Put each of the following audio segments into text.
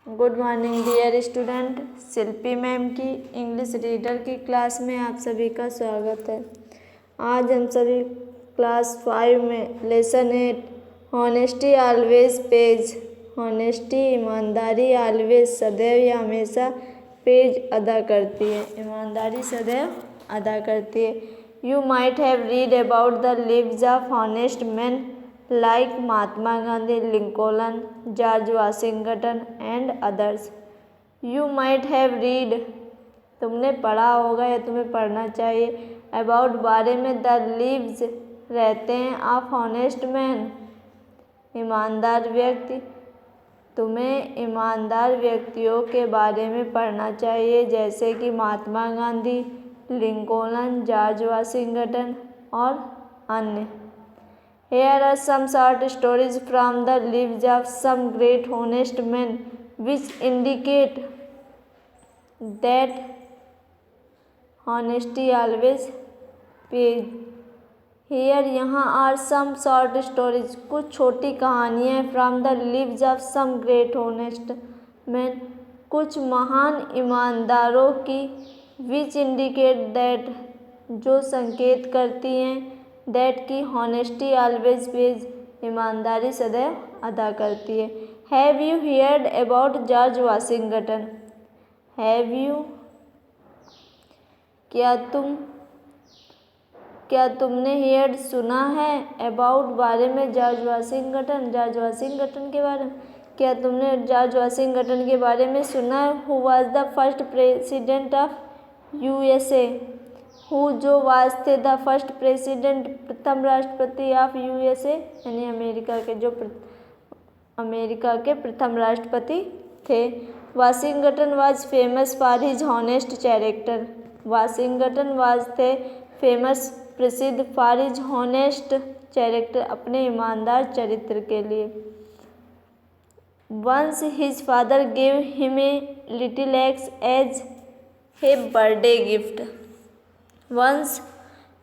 Good morning dear student. Shilpi ma'am की English reader की class में आप सभी का स्वागत है। आज हम सभी क्लास 5 में lesson 8 honesty always page, honesty ईमानदारी ऑलवेज सदैव या हमेशा पेज अदा करती है, ईमानदारी सदैव अदा करती है। You might have read about the lives of honest man like Mahatma Gandhi, Lincoln, George Washington and others. You might have read, तुमने पढ़ा होगा या तुम्हें पढ़ना चाहिए। अबाउट, बारे में। द लिव्स, रहते हैं। ऑफ हॉनेस्ट मैन, ईमानदार व्यक्ति। तुम्हें ईमानदार व्यक्तियों के बारे में पढ़ना चाहिए, जैसे कि महात्मा गांधी, लिंकोलन, जॉर्ज वाशिंगटन और अन्य। Here are some short stories from the lives of some great honest men which indicate that honesty always pays. Here, यहाँ are some short stories, कुछ छोटी कहानियाँ from the lives of some great honest men, कुछ महान ईमानदारों की, which indicate that, जो संकेत करती हैं, दैट की हॉनेस्टी ऑलवेज पेज, ईमानदारी सदैव अदा करती है। Have you heard about George Washington, have you, क्या तुमने हियर्ड सुना है, अबाउट बारे में, जॉर्ज वाशिंगटन, जॉर्ज वाशिंगटन के बारे में। क्या तुमने जॉर्ज वाशिंगटन के बारे में सुना है। Who was the first president of USA, who जो वाज थे, द फर्स्ट प्रेसिडेंट, प्रथम राष्ट्रपति, ऑफ यूएसए यानी अमेरिका के, जो अमेरिका के प्रथम राष्ट्रपति थे। Washington was famous for his honest character, Washington was थे फेमस, प्रसिद्ध, फॉर हिज हॉनेस्ट कैरेक्टर, अपने ईमानदार चरित्र के लिए। Once his father gave him a little axe as a birthday gift, once,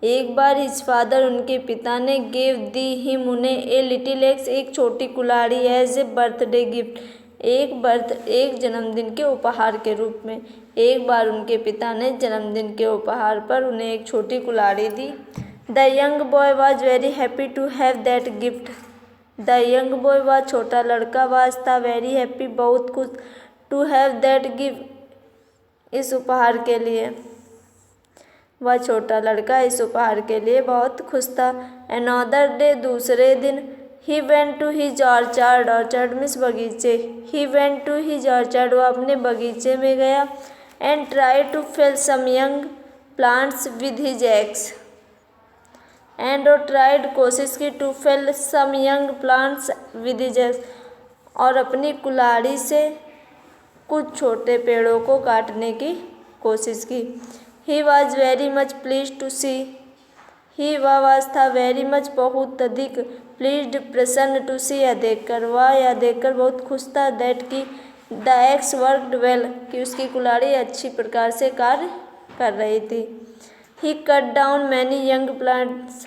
एक बार, हिज फादर, उनके पिता ने, गेव, दी, हिम, उन्हें, ए लिटिल एग्स, एक छोटी कुल्हाड़ी, एज ए बर्थडे गिफ्ट, एक जन्मदिन के उपहार के रूप में। एक बार उनके पिता ने जन्मदिन के उपहार पर उन्हें एक छोटी कुल्हाड़ी दी। The young boy was very happy to have that gift, the young boy, वह छोटा लड़का, वाज था, वेरी हैप्पी, बहुत खुश, टू हैव दैट गिफ्ट, इस उपहार के लिए, वह छोटा लड़का इस उपहार के लिए बहुत खुश था। अनदर डे, दूसरे दिन, he went to his orchard, orchard means बगीचे, he went to his orchard, वह अपने बगीचे में गया। And try to fell some young plants with his axe, and, और ट्राइड, कोशिश की, to fell some young plants with his axe, और अपनी कुल्हाड़ी से कुछ छोटे पेड़ों को काटने की कोशिश की। He was very much pleased to see, he, वह, वाज था, वेरी मच, बहुत अधिक, प्लीज्ड, प्रसन्न, टू सी, यह देखकर, वह यह देखकर बहुत खुश था, दैट की, द एक्स वर्कड वेल, कि उसकी कुल्हाड़ी अच्छी प्रकार से कार्य कर रही थी। He cut down many young plants,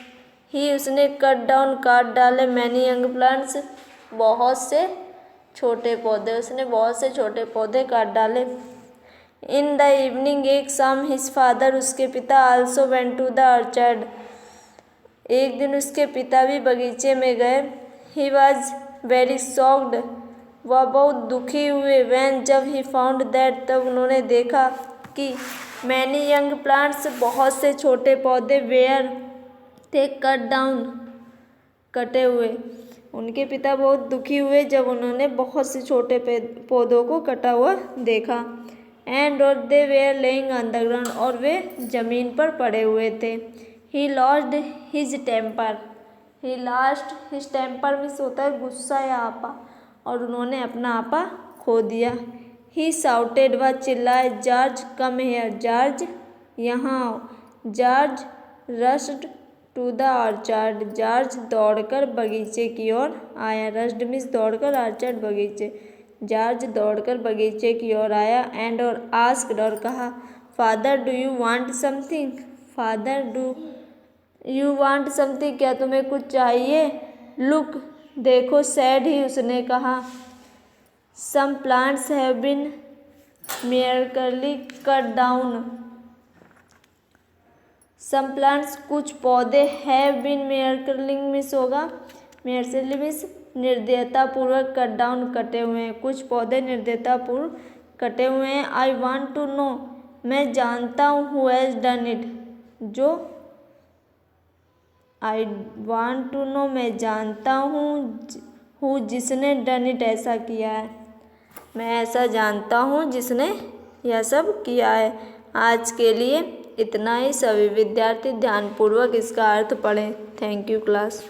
he, उसने, कट डाउन, काट डाले, मैनी यंग प्लांट्स, बहुत से छोटे पौधे, उसने बहुत से छोटे पौधे काट डाले। इन द इवनिंग, एक शाम, हिज फादर, उसके पिता, also went to the orchard, एक दिन उसके पिता भी बगीचे में गए। ही वॉज वेरी शॉक्ड, वह बहुत दुखी हुए। वैन, जब, ही फाउंड दैट, तब उन्होंने देखा कि, मैनी यंग प्लांट्स, बहुत से छोटे पौधे, वेयर, थे, कट डाउन, कटे हुए। उनके पिता बहुत दुखी हुए जब उन्होंने बहुत से छोटे पौधों को कटा हुआ देखा। एंड, और, they were lying on the ground, और वे जमीन पर पड़े हुए थे। He lost his temper, he lost his temper means होता है गुस्सा या आपा, और उन्होंने अपना आपा खो दिया। ही शाउटेड, वह चिल्लाए, जॉर्ज कम हेयर, जॉर्ज यहाँ आओ। George rushed to the orchard, George दौड़कर बगीचे की ओर आया, रश्ड मीन्स दौड़कर, ऑर्चर्ड बगीचे, जॉर्ज दौड़कर बगीचे की ओर आया। एंड, और, आस्क्ड, और कहा, father do you want something, father do you want something, क्या तुम्हें कुछ चाहिए। लुक, देखो, सैड ही, उसने कहा, some plants have been mercilessly cut down. Some plants कुछ पौधे हैव बीन मिरेकलिंग मिस होगा, मिरेकली मिस निर्दयतापूर्वक कट डाउन कटे हुए हैं, कुछ पौधे निर्दयतापूर्व कटे हुए हैं। आई वांट टू नो मैं जानता हूँ हु हैज़ डन इट, जो आई वांट टू नो मैं जानता हूँ जिसने डन इट ऐसा किया है, मैं ऐसा जानता हूँ जिसने यह सब किया है। आज के लिए इतना ही। सभी विद्यार्थी ध्यानपूर्वक इसका अर्थ पढ़ें। Thank you class.